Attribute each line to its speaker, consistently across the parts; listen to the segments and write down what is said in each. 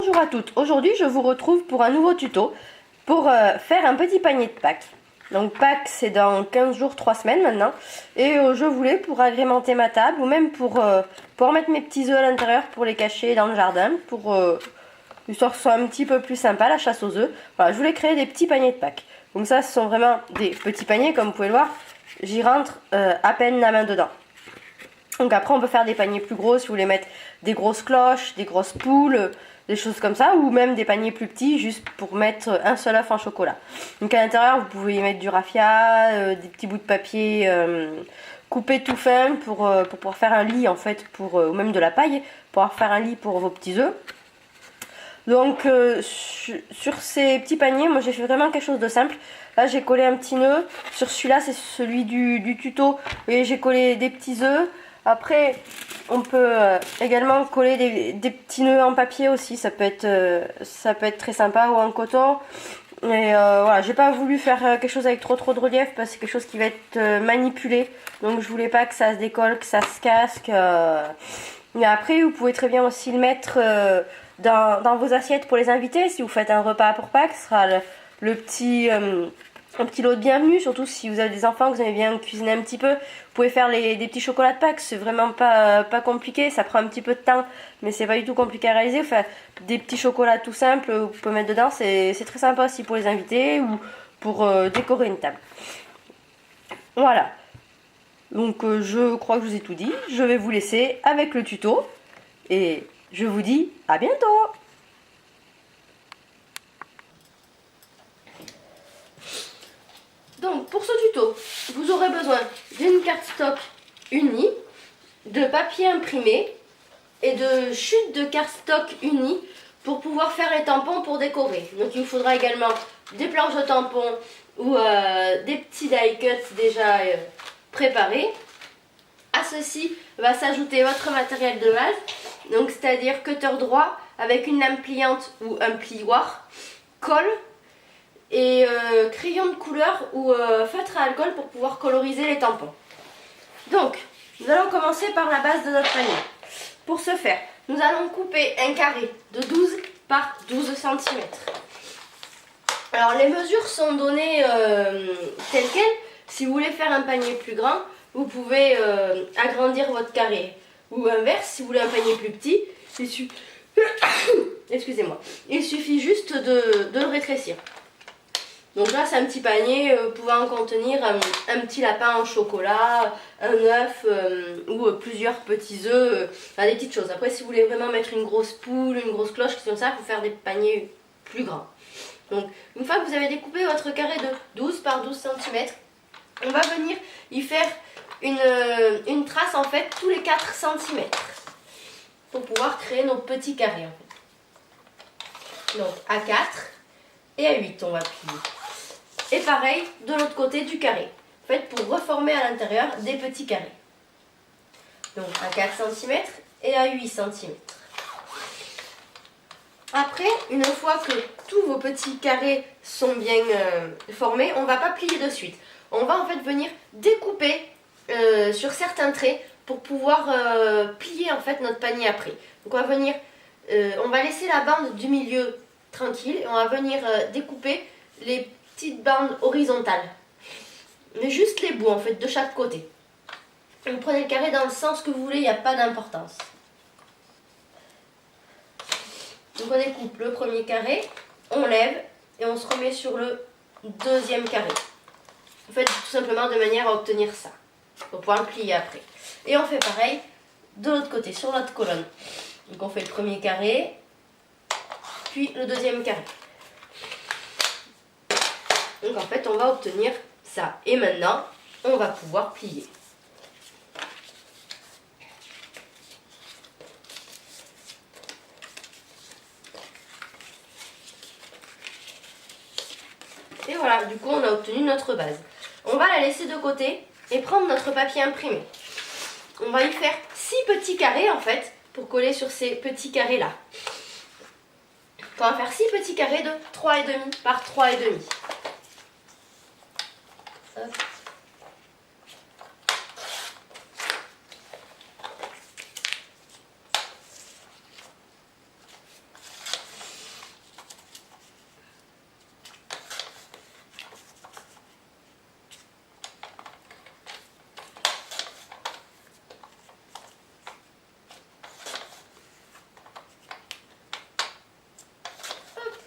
Speaker 1: Bonjour à toutes, aujourd'hui je vous retrouve pour un nouveau tuto pour faire un petit panier de Pâques. Donc Pâques c'est dans 15 jours, 3 semaines maintenant. Et je voulais pour agrémenter ma table ou même pour mettre mes petits œufs à l'intérieur pour les cacher dans le jardin. Pour histoire que ce soit un petit peu plus sympa la chasse aux œufs. Voilà, je voulais créer des petits paniers de Pâques. Donc ça ce sont vraiment des petits paniers comme vous pouvez le voir. J'y rentre à peine la main dedans. Donc après on peut faire des paniers plus gros si vous voulez mettre des grosses cloches, des grosses poules, des choses comme ça, ou même des paniers plus petits juste pour mettre un seul œuf en chocolat. Donc à l'intérieur vous pouvez y mettre du raffia, des petits bouts de papier coupés tout fin pour pouvoir faire un lit en fait, ou même de la paille pour pouvoir faire un lit pour vos petits œufs. Donc sur ces petits paniers, moi j'ai fait vraiment quelque chose de simple. Là j'ai collé un petit nœud, sur celui-là c'est celui du tuto, vous voyez j'ai collé des petits œufs. Après, on peut également coller des petits nœuds en papier aussi, ça peut être très sympa, ou en coton. Et voilà, j'ai pas voulu faire quelque chose avec trop de relief parce que c'est quelque chose qui va être manipulé. Donc je voulais pas que ça se décolle, que ça se casse. Mais après, vous pouvez très bien aussi le mettre dans vos assiettes pour les invités. Si vous faites un repas pour Pâques, ce sera le petit... un petit lot de bienvenue, surtout si vous avez des enfants, que vous aimez bien cuisiner un petit peu. Vous pouvez faire des petits chocolats de Pâques, c'est vraiment pas compliqué, ça prend un petit peu de temps, mais c'est pas du tout compliqué à réaliser. Enfin, des petits chocolats tout simples, vous pouvez mettre dedans, c'est très sympa aussi pour les invités ou pour décorer une table. Voilà, donc je crois que je vous ai tout dit, je vais vous laisser avec le tuto et je vous dis à bientôt. Donc pour ce tuto, vous aurez besoin d'une carte stock unie, de papier imprimé et de chute de carte stock unie pour pouvoir faire les tampons pour décorer. Donc il vous faudra également des planches de tampons ou des petits die cuts déjà préparés. À ceci va s'ajouter votre matériel de base, donc c'est-à-dire cutter droit avec une lame pliante ou un plioir, colle, et crayon de couleur ou feutre à alcool pour pouvoir coloriser les tampons. Donc, nous allons commencer par la base de notre panier. Pour ce faire, nous allons couper un carré de 12 par 12 cm. Alors, les mesures sont données telles quelles. Si vous voulez faire un panier plus grand, vous pouvez agrandir votre carré. Ou inverse, si vous voulez un panier plus petit, excusez-moi, il suffit juste de le rétrécir. Donc là c'est un petit panier pouvant contenir un petit lapin en chocolat, un œuf ou plusieurs petits œufs, des petites choses. Après si vous voulez vraiment mettre une grosse poule, une grosse cloche, comme ça, il faut faire des paniers plus grands. Donc une fois que vous avez découpé votre carré de 12 par 12 cm, on va venir y faire une trace en fait tous les 4 cm pour pouvoir créer nos petits carrés en fait. Donc à 4 et à 8 on va plier. Et pareil de l'autre côté du carré. En fait, pour reformer à l'intérieur des petits carrés. Donc à 4 cm et à 8 cm. Après, une fois que tous vos petits carrés sont bien formés, on ne va pas plier de suite. On va en fait venir découper sur certains traits pour pouvoir plier en fait notre panier après. Donc on va venir, on va laisser la bande du milieu tranquille et on va venir découper les petites bandes horizontales, mais juste les bouts en fait de chaque côté. Vous prenez le carré dans le sens que vous voulez, il n'y a pas d'importance. Donc on découpe le premier carré, on lève et on se remet sur le deuxième carré. En fait tout simplement de manière à obtenir ça, pour pouvoir le plier après. Et on fait pareil de l'autre côté, sur notre colonne. Donc on fait le premier carré, puis le deuxième carré. Donc en fait on va obtenir ça. Et maintenant on va pouvoir plier. Et voilà, du coup on a obtenu notre base. On va la laisser de côté et prendre notre papier imprimé. On va y faire 6 petits carrés en fait pour coller sur ces petits carrés là. On va faire 6 petits carrés de 3,5 par 3,5.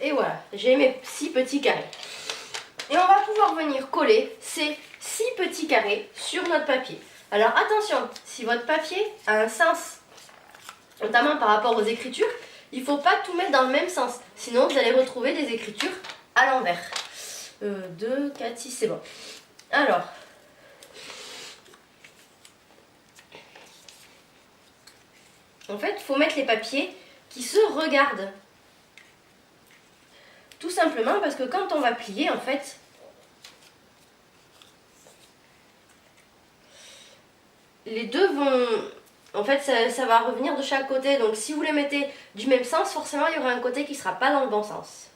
Speaker 1: Et voilà, j'ai mes 6 petits carrés. Et on va pouvoir venir coller ces 6 petits carrés sur notre papier. Alors attention, si votre papier a un sens, notamment par rapport aux écritures, il ne faut pas tout mettre dans le même sens. Sinon, vous allez retrouver des écritures à l'envers. 2, 4, 6, c'est bon. Alors, en fait, il faut mettre les papiers qui se regardent. Tout simplement parce que quand on va plier, en fait, les deux vont... En fait, ça va revenir de chaque côté. Donc, si vous les mettez du même sens, forcément, il y aura un côté qui ne sera pas dans le bon sens.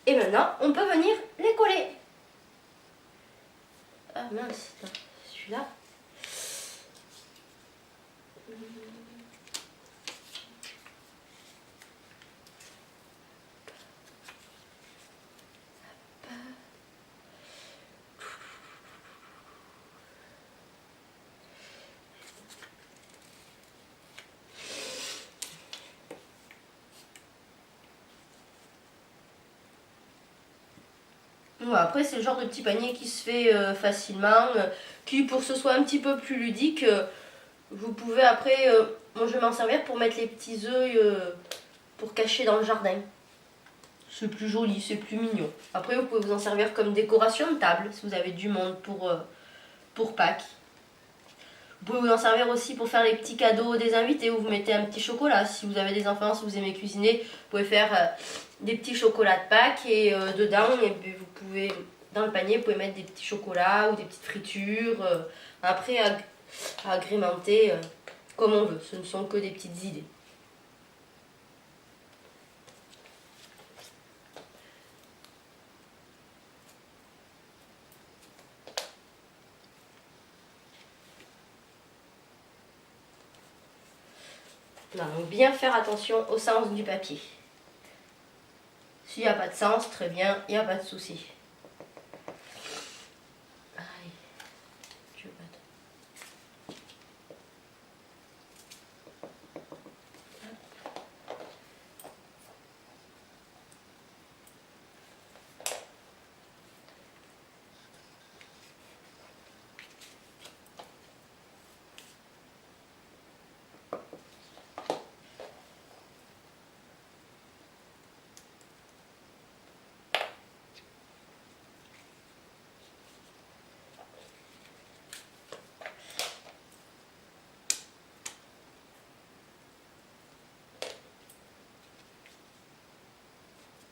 Speaker 1: Et maintenant, on peut venir les coller. Ah mince, celui-là. Ouais, après, c'est le genre de petit panier qui se fait facilement, qui, pour que ce soit un petit peu plus ludique, vous pouvez après, moi je vais m'en servir pour mettre les petits œufs pour cacher dans le jardin. C'est plus joli, c'est plus mignon. Après, vous pouvez vous en servir comme décoration de table, si vous avez du monde pour Pâques. Vous pouvez vous en servir aussi pour faire les petits cadeaux des invités, où vous mettez un petit chocolat. Si vous avez des enfants, si vous aimez cuisiner, vous pouvez faire des petits chocolats de Pâques et dedans, et puis vous pouvez, dans le panier, vous pouvez mettre des petits chocolats ou des petites fritures. Après, à agrémenter comme on veut. Ce ne sont que des petites idées. Non, donc bien faire attention au sens du papier. S'il n'y a pas de sens, très bien, il n'y a pas de souci.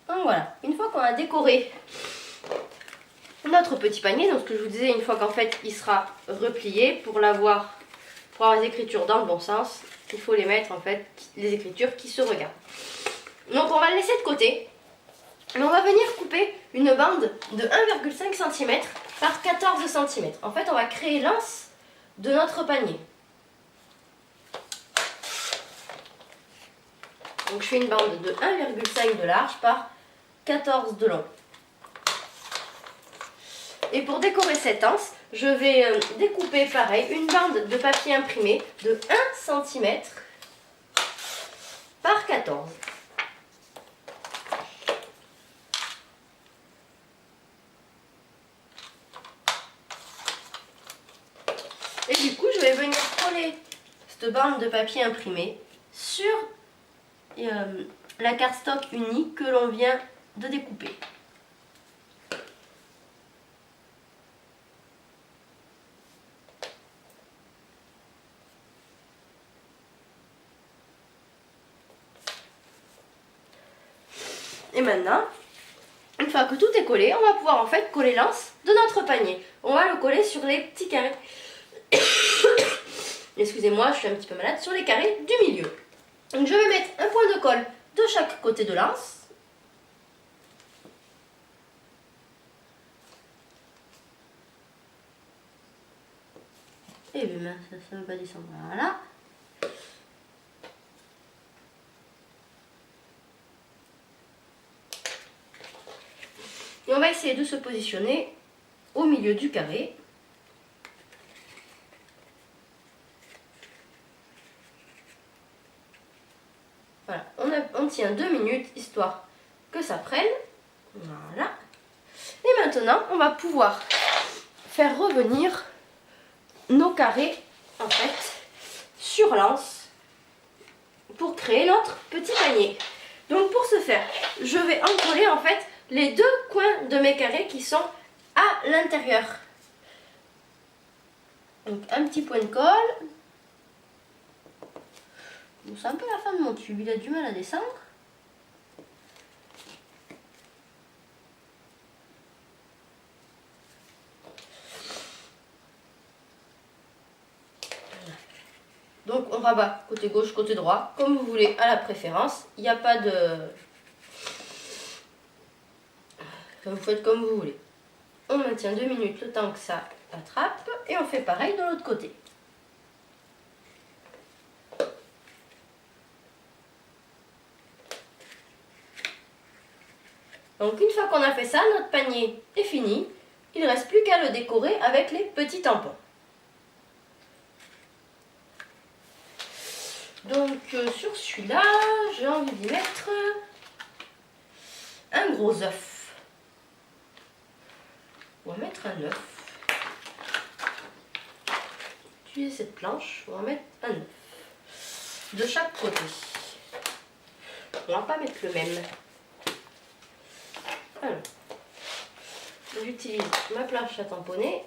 Speaker 1: Donc voilà, une fois qu'on a décoré notre petit panier, donc ce que je vous disais, une fois qu'en fait il sera replié, pour avoir les écritures dans le bon sens, il faut les mettre en fait, les écritures qui se regardent. Donc on va le laisser de côté, et on va venir couper une bande de 1,5 cm par 14 cm. En fait, on va créer l'anse de notre panier. Donc je fais une bande de 1,5 de large par 14 de long. Et pour décorer cette anse, je vais découper pareil une bande de papier imprimé de 1 cm par 14. Et du coup, je vais venir coller cette bande de papier imprimé sur la cardstock unie que l'on vient de découper. Et maintenant, une fois que tout est collé, on va pouvoir en fait coller l'anse de notre panier. On va le coller sur les petits carrés. Excusez-moi, je suis un petit peu malade, sur les carrés du milieu. Donc je vais mettre un point de colle de chaque côté de l'anse. Et bien ça ne veut pas descendre. Voilà. Et on va essayer de se positionner au milieu du carré. Voilà, on tient 2 minutes histoire que ça prenne. Voilà. Et maintenant, on va pouvoir faire revenir nos carrés en fait sur l'anse pour créer notre petit panier. Donc pour ce faire, je vais encoller en fait les 2 coins de mes carrés qui sont à l'intérieur. Donc un petit point de colle. Bon, c'est un peu la fin de mon tube, il a du mal à descendre. Donc on rabat côté gauche, côté droit, comme vous voulez, à la préférence. Il n'y a pas de... Enfin, vous faites comme vous voulez. On maintient 2 minutes le temps que ça attrape et on fait pareil de l'autre côté. Donc une fois qu'on a fait ça, notre panier est fini. Il ne reste plus qu'à le décorer avec les petits tampons. Donc sur celui-là, j'ai envie d'y mettre un gros œuf. On va mettre un œuf. Utiliser cette planche, on va mettre un œuf. De chaque côté. On va pas mettre le même. Alors, j'utilise ma planche à tamponner.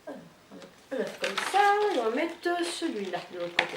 Speaker 1: Alors, un œuf comme ça, on va mettre celui-là de l'autre côté.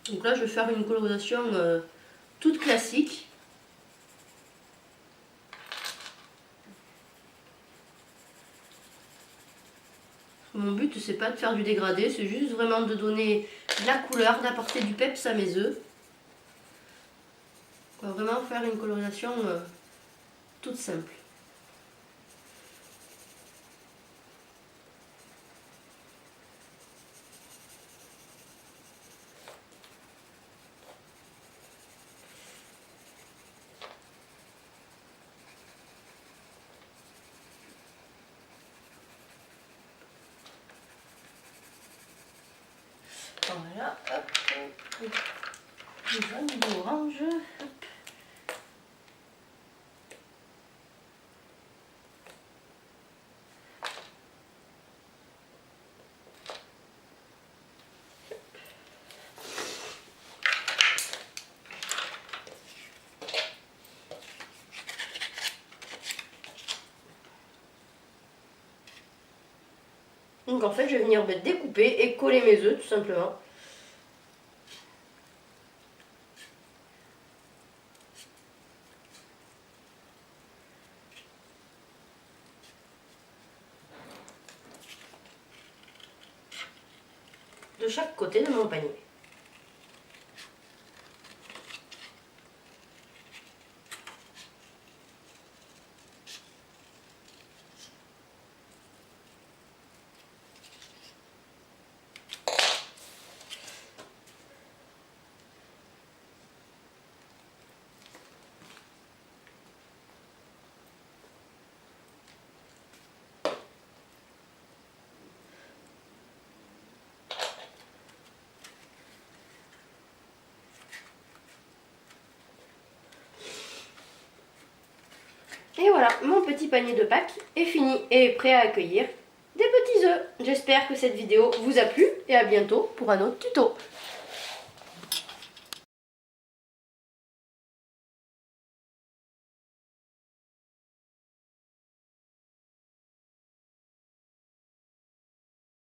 Speaker 1: Donc là, je vais faire une colorisation toute classique. Mon but, c'est pas de faire du dégradé, c'est juste vraiment de donner de la couleur, d'apporter du peps à mes œufs. On va vraiment faire une colorisation toute simple. Voilà, hop, du jaune, du orange, hop. Donc en fait, je vais venir me découper et coller mes œufs tout simplement. De chaque côté de mon panier. Et voilà, mon petit panier de Pâques est fini et prêt à accueillir des petits œufs. J'espère que cette vidéo vous a plu et à bientôt pour un autre tuto.